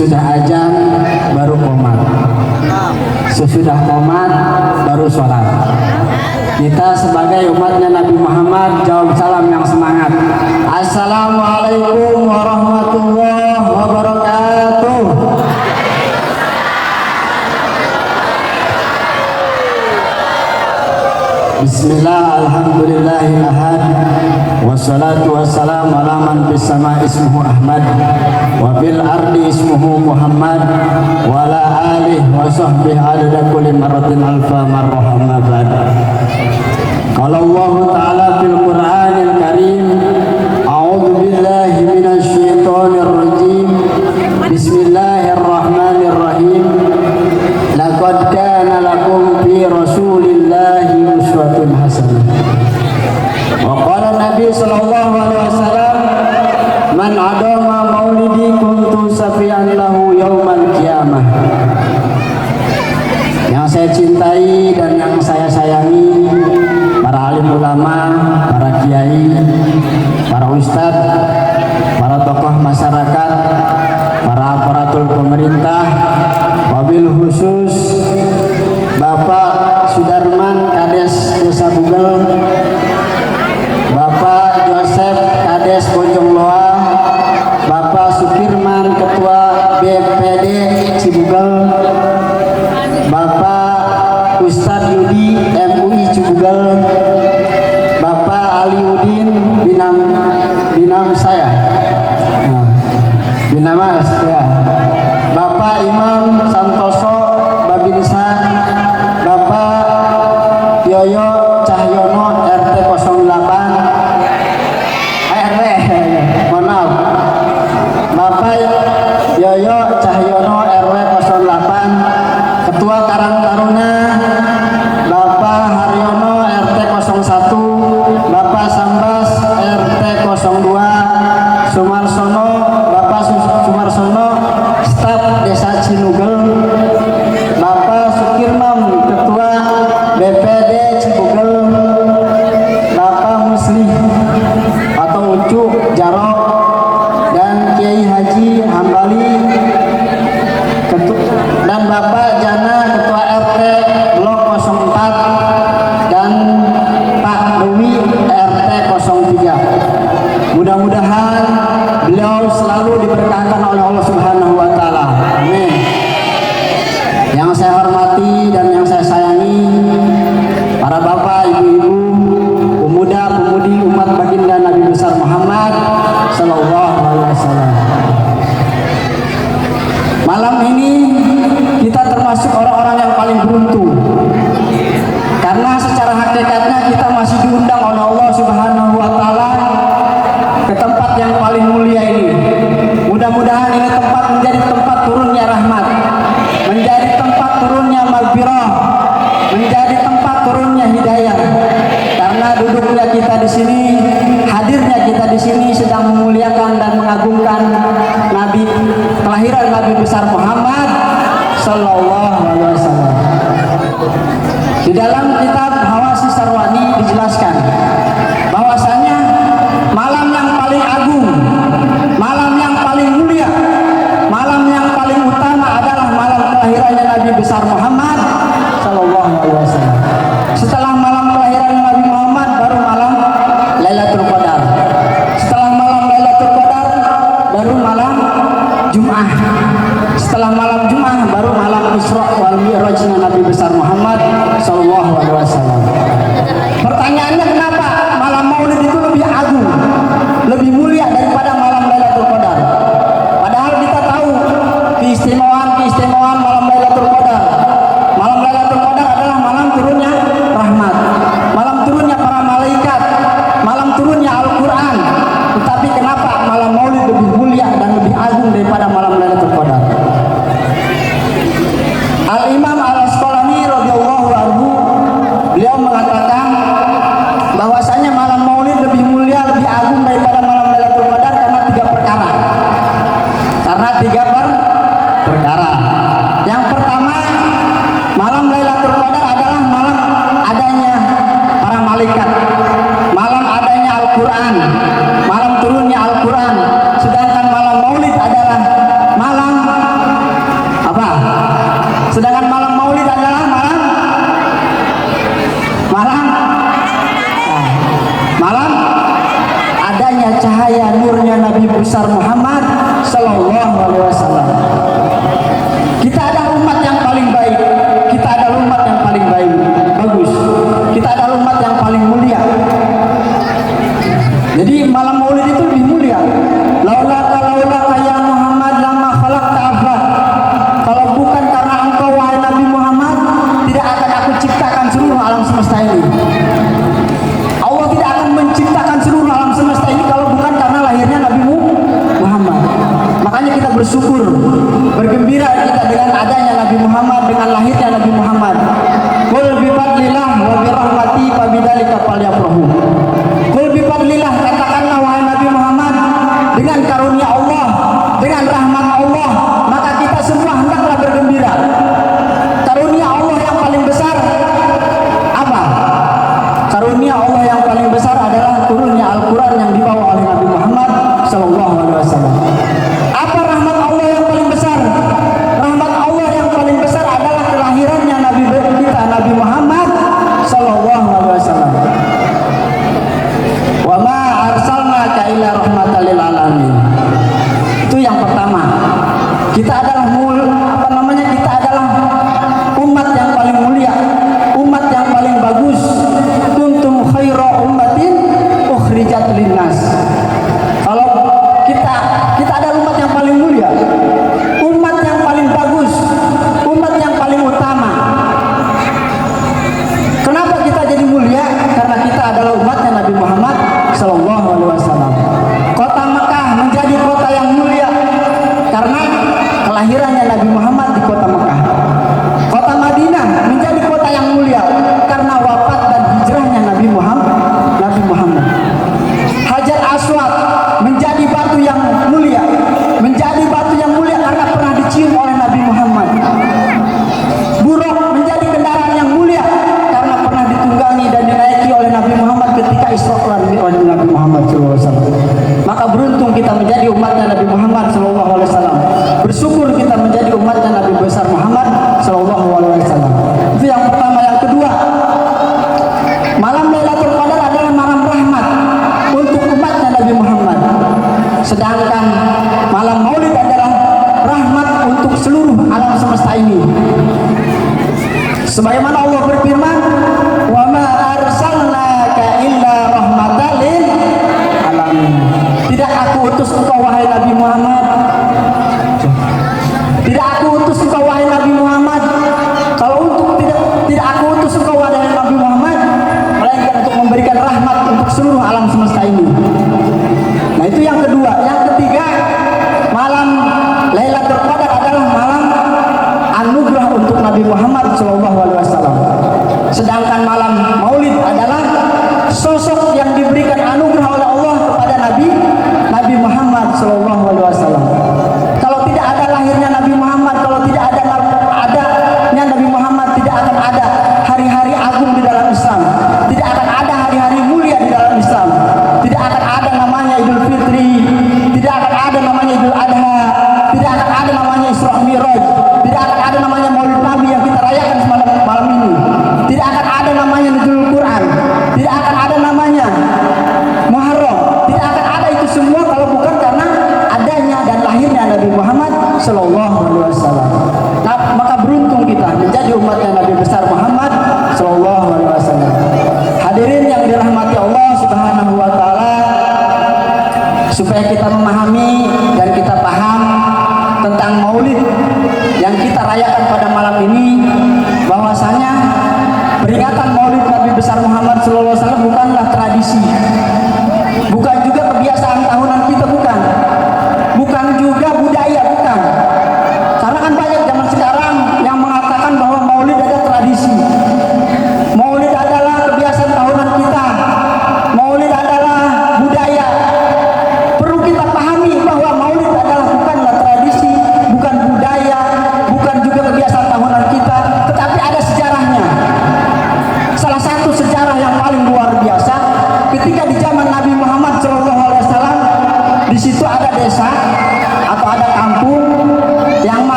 sesudah azan baru qomat, sesudah qomat baru sholat. Kita sebagai umatnya Nabi Muhammad jawab salam yang semangat. Assalamualaikum warahmatullahi wabarakatuh. Bismillah, alhamdulillahil ahad, wassalatu wassalamu ala man bis sama ismuhu Ahmad wa bil ardi ismuhu Muhammad wa ala alihi wa sahbihi adada kulli marratin alfa marrah amma ba'd. Qala Allah ta'ala fil Qur'anil Karim, a'udzu billahi minasy syaithanir rajim. Bismillahirrahmanirrahim. Laqad kana lakum fi rasulillahi uswatun hasanah. Wa qala Nabi sallallahu alaihi wasallam, man adama maulidi kuntu safian lahu yaumal qiyamah. Yang saya cintai dan yang saya sayangi, para alim ulama, para kiai, para ustadz, para tokoh masyarakat, para aparatur pemerintah, wabil khusus Bapak Sudarman Kades Desa Bugel, Bapak Joseph Kades Bojong Loa, Bapak Sukirman Ketua BPD Cibugel, Bapak Ustadz Yudi MUI Cibugel, Bapak Aliudin binam saya, binama saya, Bapak Imam Santoso Babinsa, Bapak Yoyo Cahyono RT 08, mohon maaf, Bapak Yoyo Cahyono RW 08, Ketua Karang Taruna Bapak Haryono RT 01, Bapak Sambas RT 02, Sumarsono Bapak Sumarsono staf Desa Cinugel, Bapak Sukirmam Ketua BPD Cibugel, Bapak Muslih atau Ucu Jarok dan Kiai Haji Hambali dan Bapak Jana Ketua RT Blok 04 dan Pak Dewi RT 03. Mudah-mudahan beliau selalu diberkahkan oleh Allah Subhanahu wa taala. Amin. Yang saya hormati dan yang saya sayangi, para bapak, ibu-ibu, pemuda-pemudi umat baginda Nabi besar Muhammad sallallahu alaihi wasallam. Malam ini kita termasuk orang-orang yang paling beruntung, karena secara hakikatnya kita masih diundang oleh Allah Subhanahu wa taala ke tempat yang paling mulia ini. Mudah-mudahan ini tempat menjadi tempat turunnya rahmat, menjadi tempat turunnya maghfirah, menjadi tempat turunnya hidayah. Karena duduknya kita di sini, hadirnya kita di sini sedang memuliakan dan mengagungkan Nabi, kelahiran Nabi besar Muhammad sallallahu alaihi wasallam. Di dalam kitab Hawasi Sarwani dijelaskan bahwasanya malam yang paling agung, malam yang paling mulia, malam yang paling utama adalah malam kelahirannya Nabi besar Muhammad sallallahu alaihi wasallam. Setelah malam kelahiran Nabi Muhammad baru malam Lailatul Qadar. Setelah malam Lailatul Qadar baru malam Jum'ah. Setelah malam Jum'ah baru malam Isra wal Mi'rajnya Nabi besar Muhammad sallallahu alaihi wasallam. Pertanyaannya, kenapa malam Maulid itu lebih agung, lebih mulia daripada malam Lailatul Qadar? Padahal kita tahu keistimewaan malam Lailatul Qadar. Malam Lailatul Qadar adalah malam turunnya rahmat, malam turunnya para malaikat, malam turunnya Al-Qur'an. Tetapi kenapa malam Maulid lebih mulia dan lebih agung daripada malam Lailatul Qadar? Al-Imam Al-Asqalani radhiyallahu anhu, beliau mengatakan bahwasanya malam Maulid lebih mulia, lebih agung daripada malam Lailatul Qadar karena besar Muhammad Sallallahu Alaihi Wasallam. Kita adalah umat yang paling baik. Kita adalah umat yang paling baik. Bagus. Kita adalah umat yang paling mulia. Jadi malam Maulid itu lebih mulia. Laula ya Muhammad lama khalaqta afak. Kalau bukan karena engkau wahai Nabi Muhammad, tidak akan aku ciptakan seluruh alam semesta ini. Allah tidak akan menciptakan seluruh alam semesta ini kalau bukan karena lahirnya Nabi Muhammad. Makanya kita bersyukur, bergembira kita dengan adanya Nabi Muhammad, dengan lahirnya Nabi Muhammad. Qul bi fadlillah wa bi rahmati fa bidzalika falyafrahu. Qul bi fadlillah, katakanlah wahai Nabi Muhammad, dengan karunia Allah, dengan rahmat Allah, maka kita semua hendaklah bergembira. Karunia Allah yang paling besar apa? Karunia Allah yang paling besar adalah turunnya Al-Quran yang dibawa oleh Nabi Muhammad Sallallahu Alaihi Wasallam. Apa rahmat Allah yang paling besar? Rahmat Allah yang paling besar adalah kelahirannya Nabi kita, Nabi Muhammad Sallallahu Alaihi Wasallam. Wa ma arsalnaka illa rahmatan lil alamin. Itu yang pertama. Kita adalah kita adalah umat yang paling mulia, umat yang paling bagus. Kuntum khaira ummatin ukhrijat linnas. Kalau kita adalah umat yang paling mulia, umat yang paling bagus, umat yang paling utama. Kenapa kita jadi mulia? Karena kita adalah umatnya Nabi Muhammad Sallallahu Alaihi Wasallam. Kota Mekah menjadi kota yang mulia karena kelahirannya Nabi Muhammad di kota Mekah. Kota Madinah menjadi kota yang mulia karena wafat dan hijrahnya Nabi Muhammad. Hajar Aswad menjadi batu yang mulia, karena pernah dicium oleh Nabi Muhammad. Buruk menjadi kendaraan yang mulia karena pernah ditunggangi dan dinaiki oleh Nabi Muhammad ketika Isra wal Mi'raj Nabi Muhammad SAW. Maka beruntung kita menjadi umatnya Nabi Muhammad SAW. Bersyukur kita menjadi umatnya Nabi besar Muhammad SAW. Itu yang pertama. Yang kedua, malam Lailatul Qadar adalah malam rahmat untuk umatnya Nabi Muhammad. Sedangkan malam Maulid adalah rahmat untuk seluruh alam semesta ini. Sebagaimana Allah berfirman, "Wa ma arsalnaka illa rahmatan lil alamin." Tidak aku utus engkau wahai Nabi Muhammad. Tidak aku utus engkau wahai Nabi Muhammad. Kalau tidak aku utus engkau wahai Nabi Muhammad, melainkan untuk memberikan rahmat untuk seluruh alam semesta ini. Nah, itu yang kedua. Yang ketiga, malam Lailatul Qadar adalah malam anugerah untuk Nabi Muhammad SAW. Sedangkan malam Maulid adalah sosok yang diberikan anugerah oleh Allah kepada Nabi Muhammad SAW. Kalau tidak ada lahirnya Nabi Muhammad, kalau tidak ada adanya Nabi Muhammad, tidak akan ada hari-hari agung di dalam Islam, tidak akan ada hari-hari mulia di dalam Islam, tidak akan ada namanya Idul Fitri, tidak akan ada namanya Idul Adha, tidak akan ada namanya Isra Mi'raj, tidak akan ada namanya Maulid Nabi yang kita rayakan malam ini, tidak akan ada namanya Nuzulul Quran, tidak akan ada namanya Muharram, tidak akan ada itu semua kalau bukan karena adanya dan lahirnya Nabi Muhammad Sallallahu Alaihi Wasallam. Nah, maka beruntung kita menjadi umatnya Nabi besar Muhammad Sallallahu Alaihi Wasallam. Hadirin yang dirahmati Allah Subhanahu Wa Taala, supaya kita memahami dan kita paham tentang Maulid yang kita rayakan pada malam ini, bahwasanya peringatan Maulid Nabi besar Muhammad Sallallahu Alaihi Wasallam bukanlah tradisi, bukan juga kebiasaan tahunan kita, bukan juga budaya, bukan. Karena kan banyak zaman sekarang yang mengatakan bahwa Maulid ada tradisi,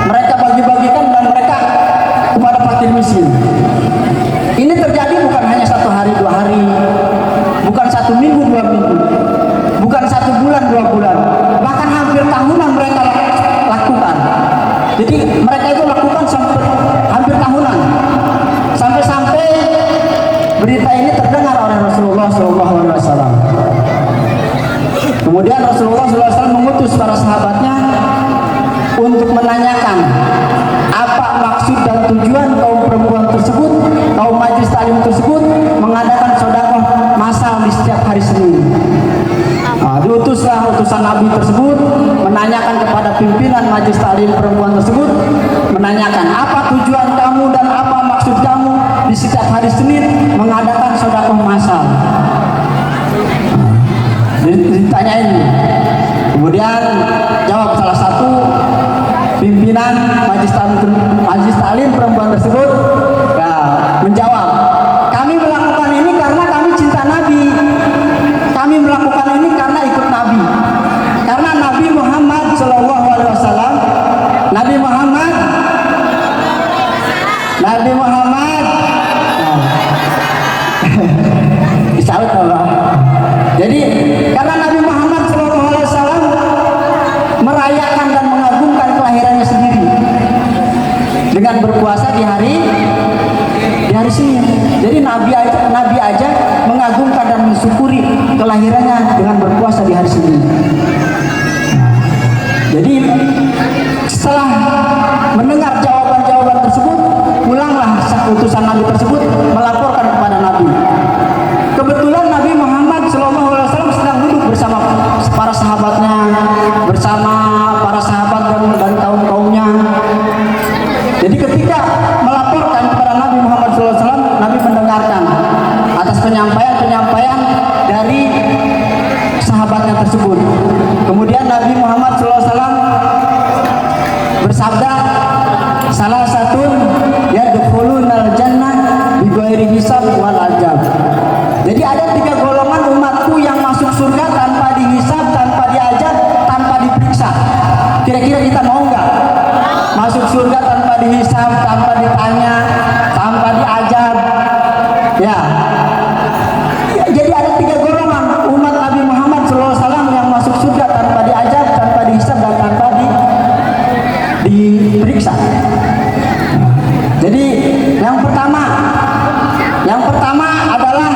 Mereka bagi-bagikan dan mereka kepada fakir miskin. Ini terjadi bukan hanya 1 hari 2 hari, bukan 1 minggu 2 minggu, bukan 1 bulan 2 bulan, bahkan hampir tahunan mereka lakukan. Jadi mereka itu lakukan sampai hampir tahunan, sampai-sampai berita ini terdengar oleh Rasulullah SAW. Kemudian Rasulullah SAW mengutus para sahabatnya untuk menanyakan apa maksud dan tujuan kaum perempuan tersebut, kaum majelis taklim tersebut mengadakan sedekah massal di setiap hari Senin. Diutuslah utusan Nabi tersebut menanyakan kepada pimpinan majelis taklim perempuan tersebut, menanyakan apa tujuan kamu dan apa maksud kamu di setiap hari Senin mengadakan sedekah massal. Ditanyain. Kemudian jawab salah satu pimpinan majelis taklim perempuan tersebut, ya, menjawab, kami melakukan ini karena kami cinta Nabi. Kami melakukan ini karena ikut Nabi. Karena Nabi Muhammad SAW, Nabi Muhammad, disalut Allah. Jadi karena Nabi Muhammad SAW merayakan dan mengagungkan kelahirannya sendiri dengan berpuasa di hari Senin. Jadi Nabi aja mengagungkan dan mensyukuri kelahirannya dengan berpuasa di hari Senin. Jadi setelah mendengar jawaban-jawaban tersebut, pulanglah utusan Nabi tersebut melaporkan kepada Nabi. Kebetulan Nabi Muhammad SAW sedang duduk bersama para sahabatnya, bersama para sahabat dan kaum-kaumnya. Jadi ketika melaporkan kepada Nabi Muhammad SAW, Nabi mendengarkan atas penyampaian dari sahabatnya tersebut. Kemudian Nabi Muhammad SAW bersabda, salah satu yadkhulunal jannah bighairi hisab wal adab. Jadi ada 3 golongan umatku yang masuk surga tanpa dihisab, tanpa diajab, tanpa diperiksa. Kira-kira kita mau nggak masuk surga tanpa dihisab, tanpa ditanya, tanpa diajab? Ya. Jadi ada 3 golongan umat Nabi Muhammad SAW yang masuk surga tanpa diajab, tanpa dihisab, dan tanpa diperiksa. Jadi yang pertama adalah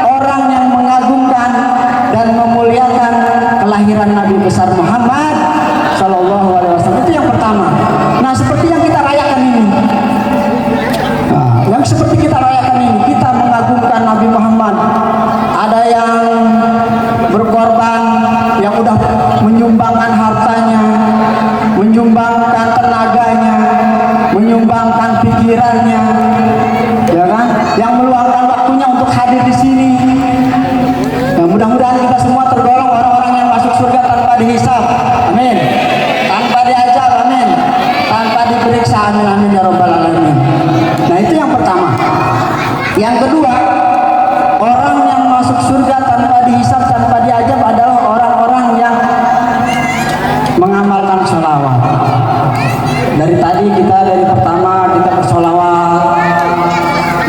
orang yang mengagungkan dan memuliakan kelahiran Nabi besar Muhammad Sallallahu Alaihi Wasallam. Itu yang pertama. Nah, seperti yang kita rayakan ini, kita mengagungkan Nabi Muhammad. Ada yang berkorban, yang udah menyumbangkan hartanya, menyumbangkan tenaganya, menyumbangkan pikirannya, ya kan? Yang meluangkan waktunya untuk hadir di sini. Nah, mudah-mudahan kita semua tergolong orang-orang yang masuk surga tanpa dihisab, amin. Tanpa diajab, amin. Tanpa diperiksa, amin, amin ya rabbal alamin. Nah, itu yang pertama. Yang kedua, orang yang masuk surga tanpa dihisab, tanpa diajab adalah orang-orang yang mengamalkan sholawat. Dari tadi dari pertama kita bersolawat.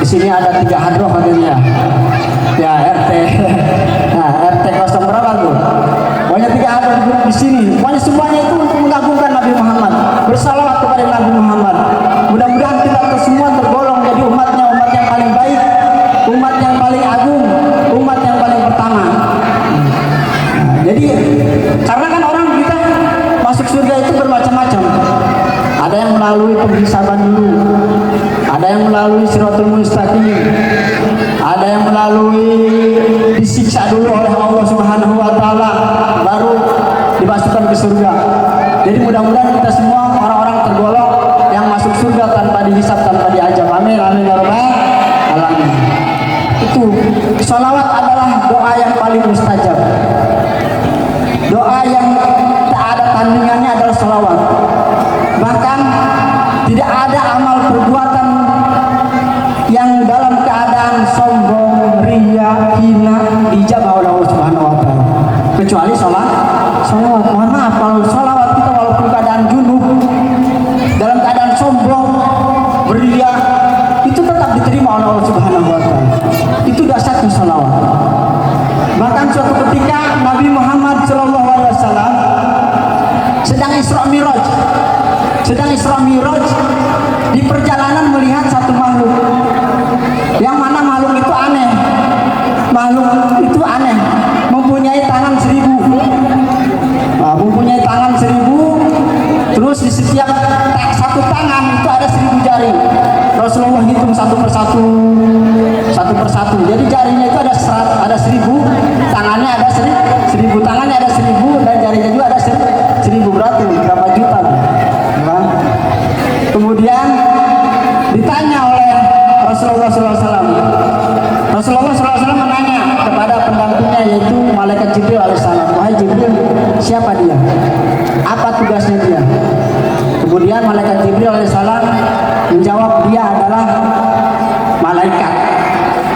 Di sini ada 3 hadroh katanya. Ya, RT. Nah, RT 0 berapa tuh? Pokoknya 3 hadroh di sini. Pokoknya semuanya itu untuk mengagungkan Nabi Muhammad, bersalawat kepada Nabi Muhammad. Mudah-mudahan kita semua tergolong jadi umat yang paling baik, umat yang paling agung, umat yang paling pertama. Nah, jadi karena kan orang kita masuk surga itu bermacam-macam. Ada yang melalui penghisaban dulu, ada yang melalui Shirathul Mustaqim, ada yang melalui disiksa dulu oleh Allah Subhanahu wa taala, baru dimasukkan ke surga. Jadi mudah-mudahan kita semua orang-orang tergolong yang masuk surga tanpa dihisab, tanpa diajab. Amin, amin ya rabbal alamin. Itu sholawat adalah doa yang paling mustajab. Doa yang tak ada tandingannya adalah sholawat. Bahkan tidak ada amal perbuatan yang dalam keadaan sombong, riya, hina dijabah oleh Allah Subhanahu wa taala kecuali sholawat. Mohon maaf, kalau sholawat kita walaupun keadaan junub, Isra Mi'raj di perjalanan melihat satu makhluk, yang mana makhluk itu aneh. Makhluk itu aneh, mempunyai tangan 1000. Mempunyai tangan 1000, terus di setiap satu tangan itu ada 1000 jari. Rasulullah hitung satu persatu. Jadi jarinya itu ada 1000, tangannya ada 1000, tangannya ada 1000, dan jarinya juga ada 1000. Berarti berapa juta? Nah, kemudian ditanya oleh Rasulullah SAW. Rasulullah SAW menanya kepada pendampingnya, yaitu malaikat Jibril alaihissalam, wahai Jibril, siapa dia? Apa tugasnya dia? Kemudian malaikat Jibril alaihissalam menjawab, dia adalah malaikat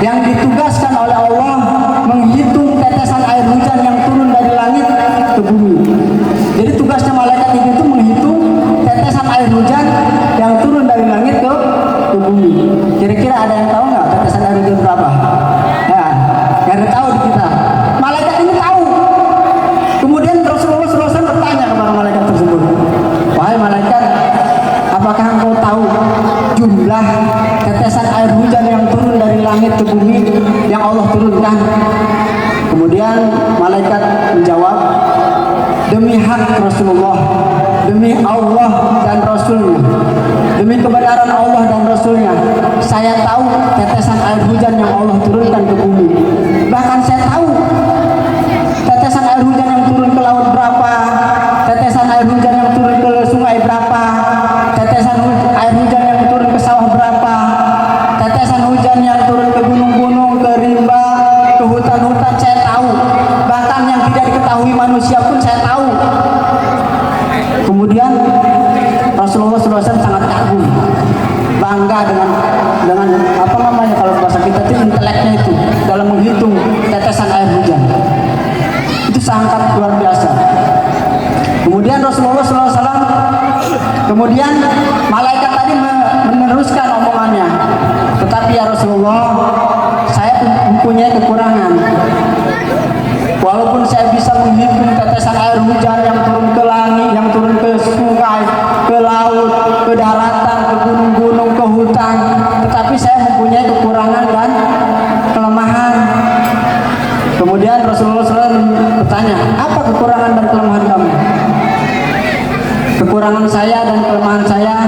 yang ditugaskan oleh Allah menghitung tetesan air hujan yang turun dari langit ke bumi. Jadi tugasnya malaikat itu menghitung tetesan air hujan yang turun dari langit ke bumi. Kira-kira ada yang tahu nggak tetesan air hujan berapa? Ya, nggak ada tahu di kita. Malaikat ini tahu. Kemudian Rasulullah SAW bertanya kepada malaikat tersebut, wahai malaikat, apakah engkau tahu jumlah tetesan air hujan yang turun dari langit ke bumi yang Allah turunkan? Kemudian malaikat menjawab, demi hak Rasulullah, demi Allah dan Rasulnya, demi kebenaran Allah dan Rasulnya, saya tahu tetesan air hujan yang Allah turunkan ke bumi. Bahkan saya tahu tetesan air hujan yang turun ke laut berapa, tetesan air hujan yang turun ke sungai berapa, tetesan air hujan yang turun ke sawah berapa, tetesan hujan yang turun ke gunung-gunung, ke rimba, ke hutan-hutan, saya tahu. Bahkan yang tidak diketahui manusia pun saya tahu. Kemudian Rasulullah SAW sangat kagum, bangga dengan apa namanya, kalau bahasa kita itu inteleknya itu dalam menghitung tetesan air hujan. Itu sangat luar biasa. Kemudian Rasulullah SAW, kemudian malaikat tadi meneruskan omongannya, tetapi ya Rasulullah, saya mempunyai kekurangan. Walaupun saya bisa menghitung tetesan air hujan yang turun ke langit, yang turun ke sungai, ke laut, ke daratan, ke gunung-gunung, ke hutan, tetapi saya mempunyai kekurangan dan kelemahan. Kemudian Rasulullah SAW bertanya, apa kekurangan dan kelemahan kamu? Kekurangan saya dan kelemahan saya,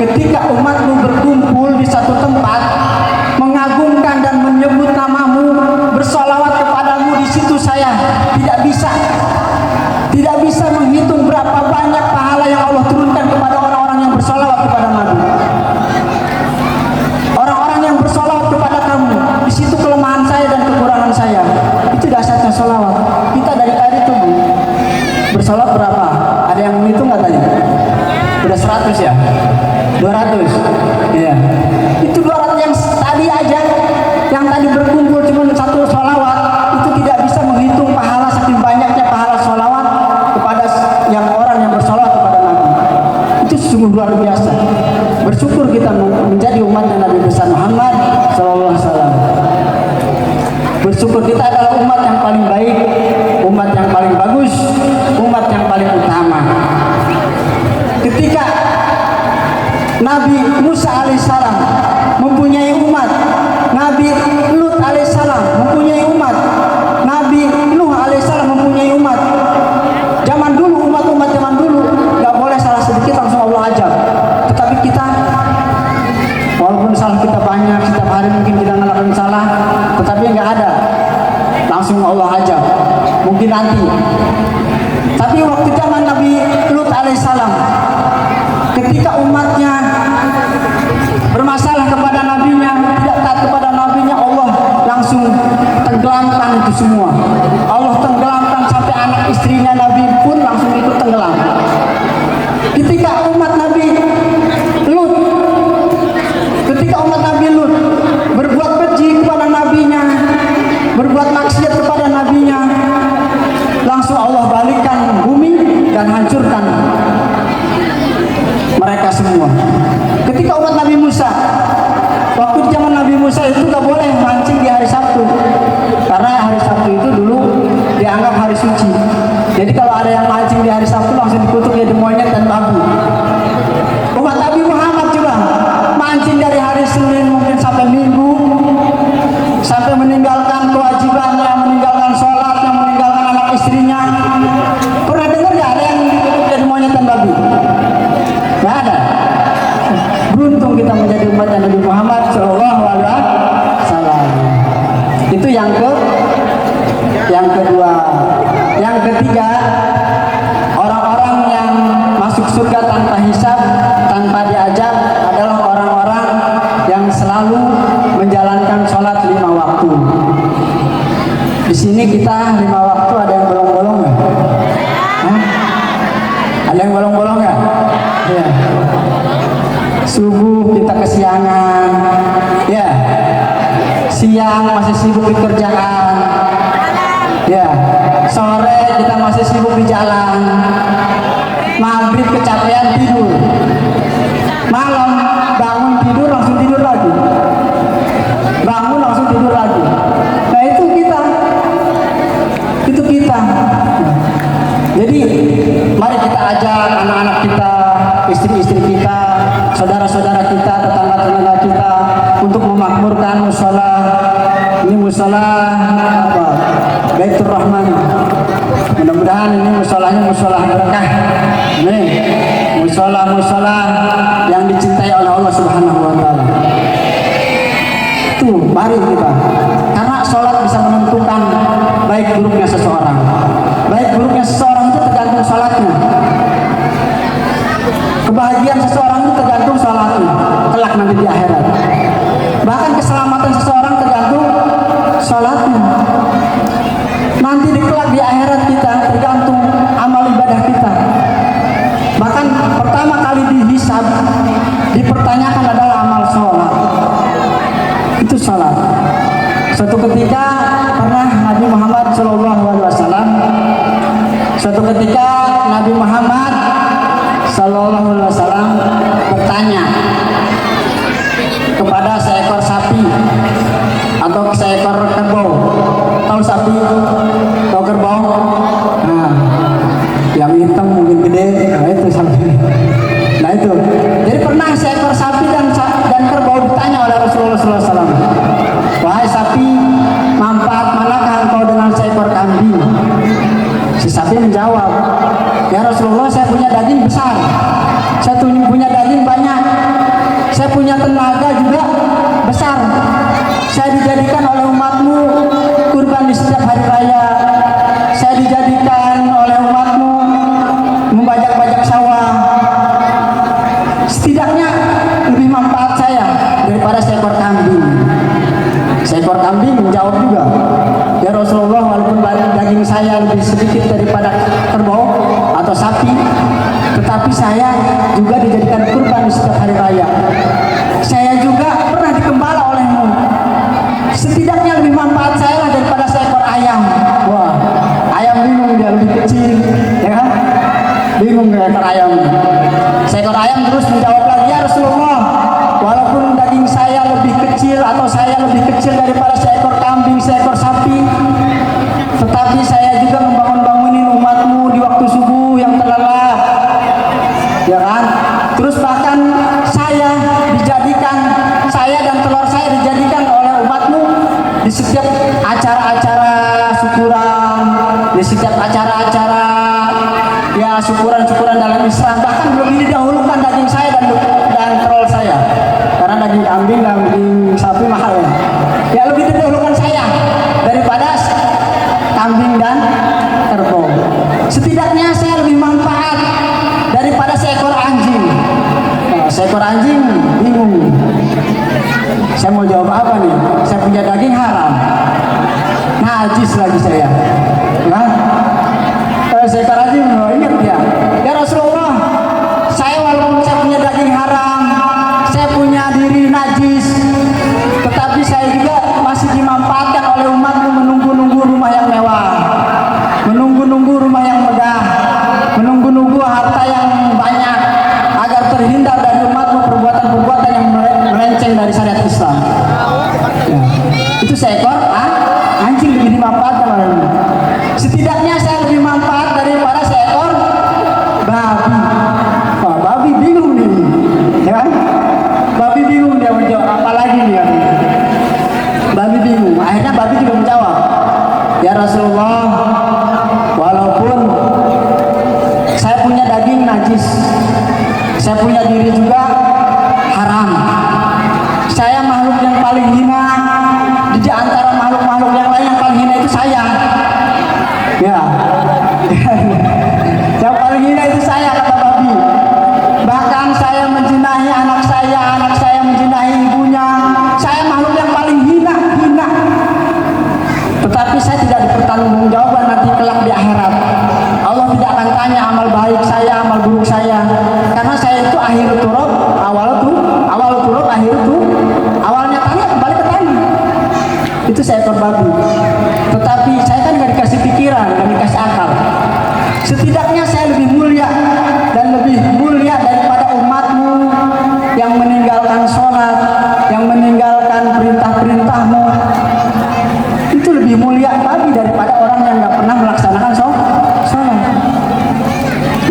ketika umatmu berkumpul di satu tempat, mengagungkan dan menyebut namamu, bersolawat kepadamu, di situ saya tidak bisa menghitung berapa banyak pahala yang Allah turunkan kepada orang-orang yang bersolawat kepada Nabi. Orang-orang yang bersolawat kepada kamu, di situ kelemahan saya dan kekurangan saya. Itu dasarnya solawat. Kita dari tadi tuh bersolawat berapa? Ada yang menghitung nggak tadi? Udah 100 ya? 200? Iya. Itu 200 yang tadi aja, yang tadi berkumpul cuma satu solawat, itu tidak bisa menghitung pahala saking banyaknya pahala solawat kepada yang orang yang bersolawat kepada Nabi. Itu sungguh luar biasa. Bersyukur kita menjadi umat Nabi besar Muhammad SAW. Bersyukur kita adalah umat yang paling baik, umat yang paling bagus, umat yang paling utama. Ketika Nabi Musa alaihissalam mempunyai umat, Nabi Lut alaihissalam mempunyai umat, Nabi Nuh alaihissalam mempunyai umat. Zaman dulu, umat-umat zaman dulu gak boleh salah sedikit langsung Allah ajar. Tetapi kita, walaupun salah kita banyak, setiap hari mungkin kita ngelakuin salah, tetapi nggak ada langsung Allah ajar. Mungkin nanti. Tapi waktu zaman Nabi Lut alaihissalam, ketika umatnya bermasalah kepada nabinya, tidak taat kepada nabinya, Allah langsung tenggelamkan itu semua. Allah tenggelamkan sampai anak istrinya Nabi pun langsung ikut tenggelam. Ketika umat Nabi Lut berbuat keji kepada nabinya, berbuat maksiat kepada nabinya, langsung Allah balikkan bumi dan hancurkan mereka semua. Ketika umat Nabi Musa, waktu zaman Nabi Musa itu gak boleh mancing di hari Sabtu, karena hari Sabtu itu dulu dianggap hari suci. Jadi kalau ada yang mancing di hari Sabtu langsung dikutuk jadi monyet dan babi. subuh kita kesiangan, ya, siang masih sibuk di kerjaan, ya, sore kita masih sibuk di jalan, maghrib kecapean tidur, malam bangun tidur langsung tidur lagi, bangun langsung tidur lagi. Nah itu kita. Jadi mari kita ajak anak-anak kita, istri-istri kita, saudara-saudara kita, tetangga-tetangga kita untuk memakmurkan musola. Ini musola apa? Baitur Rahman. Mudah-mudahan ini musolanya musola berkah. Ini musola yang dicintai oleh Allah Subhanahu wa taala. Tuh, mari kita. Karena sholat bisa menentukan baik buruknya seseorang. Baik buruknya seseorang itu tergantung sholatnya. Kebahagiaan seseorang itu tergantung sholatnya. Kelak nanti di akhirat. Bahkan keselamatan seseorang tergantung sholatnya. Nanti di kelak di akhirat kita tergantung amal ibadah kita. Bahkan pertama kali dihisab, dipertanyakan adalah amal sholat. Itu sholat. Suatu ketika pernah Nabi Muhammad SAW, suatu ketika Nabi Muhammad SAW bertanya kepada seekor sapi atau seekor kerbau. Tahu sapi? Tahu kerbau? Nah, yang hitam mungkin gede, nah itu sapi. Nah itu. Jadi pernah seekor sapi dan kerbau ditanya oleh Rasulullah SAW. Wahai sapi, manfaat manakah engkau dengan seekor kambing? Si sapi menjawab, ya Rasulullah, saya punya daging besar, saya punya daging banyak, saya punya tenaga juga besar, saya dijadikan oleh umatmu kurban di setiap hari raya, saya dijadikan oleh umatmu membajak-bajak sawah. Setidaknya lebih manfaat saya daripada seekor kambing. Seekor kambing menjawab juga, ya Rasulullah, walaupun daging saya lebih sedikit daripada kerbau atau sapi, tetapi saya juga dijadikan kurban di setiap hari raya. Saya juga pernah dikembala olehmu. Setidaknya lebih manfaat saya daripada seekor ayam. Wah, ayam bingung, dia lebih kecil, ya kan? Bingung seekor ayam. Seekor ayam terus menjawab lagi, ya Rasulullah, walaupun daging saya lebih kecil atau saya lebih kecil daripada seekor kambing, seekor sapi, tetapi saya juga membangun-bangunin umatmu di waktu subuh yang terlelap, ya kan? Terus bahkan saya dan telur saya dijadikan oleh umatmu di setiap acara-acara syukuran, di setiap acara-acara ya syukuran dalam Islam. Bahkan lebih didahulukan daging saya dan telur saya, karena daging kambing, daging sapi mahal ya. Ya lebih didahulukan saya daripada kambing dan kerbau. Setidaknya saya lebih manfaat daripada seekor anjing. Nah, seekor anjing bingung. Saya mau jawab apa nih? Saya punya daging haram, najis lagi saya. Nah, seekor anjing ingat ya. Ya Rasulullah, saya walaupun saya punya daging haram, saya punya diri najis, tetapi saya juga masih dimanfaatkan oleh umatmu menunggu-nunggu rumah yang mewah, menunggu-nunggu rumah yang megah, menunggu-nunggu harta yang banyak, agar terhindar dari umatmu perbuatan-perbuatan yang melenceng dari syariat Islam. Ya. Itu seekor anjing lebih dimanfaatkan olehmu. Setidaknya saya lebih manfaat daripada seekor babi. Wah, babi bingung nih, ya kan? Babi bingung, dia menjawab apa lagi nih? Babi bingung. Akhirnya babi juga menjawab, ya Rasulullah, walaupun saya punya daging najis, saya punya diri juga haram, saya makhluk yang paling hina di antara makhluk-makhluk yang lain. Yang paling hina itu saya, ya. Yang paling hina itu saya, kata babi. Bahkan saya menjinahi anak saya menjinahi ibunya. Saya makhluk yang paling hina. Tetapi saya tidak dipertanggungjawabkan nanti kelak di akhirat. Allah tidak akan tanya amal baik saya, amal buruk saya, karena saya itu akhir turab awal tuh itu seekor babi. Tetapi saya kan gak dikasih pikiran, gak dikasih akal. Setidaknya saya lebih mulia dan lebih mulia daripada umatmu yang meninggalkan sholat, yang meninggalkan perintah-perintahmu. Itu lebih mulia babi daripada orang yang gak pernah melaksanakan sholat.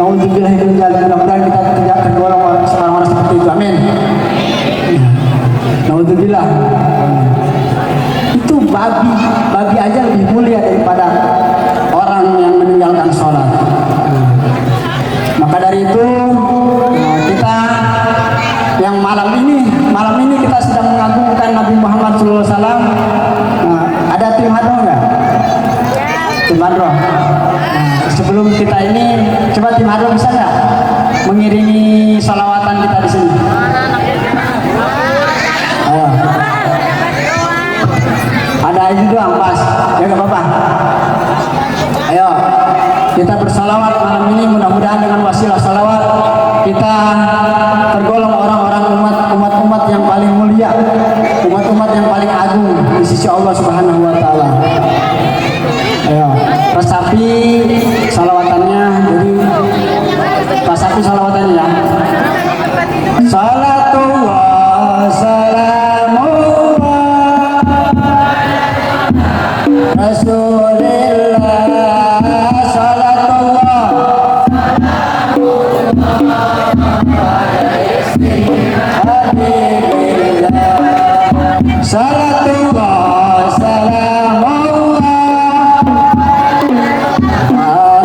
Mudah-mudahan kita tidak tergolong orang-orang seperti itu. Amin. Naudzubillah. Itu babi aja lebih mulia daripada orang yang meninggalkan sholat. Maka dari itu kita yang malam ini kita sedang mengagungkan Nabi Muhammad SAW. Ada tim hadroh nggak? Tim hadroh. Sebelum kita ini, coba tim hadroh bisa nggak mengiringi salawatan kita di sini? Ayo. Ada ini doang pas, ya nggak apa-apa. Ayo, kita bersalawat malam ini. Mudah-mudahan dengan wasilah salawat kita tergolong orang-orang umat yang paling mulia, umat yang paling agung di sisi Allah Subhanahu Wa Taala. Ayo, resapi salawatannya. Jadi resapi salawatannya ya. Salatullah salamullah Rasulillah. Salatullah Salatullah salamullah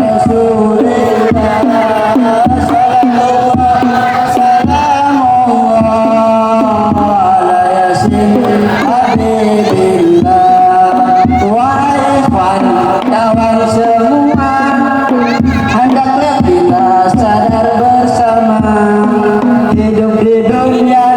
Rasulillah. Salatullah salamullah ala yasin habibillah. Wahai ikhwan kawan semua, hendaklah kita sadar bersama, hidup di dunia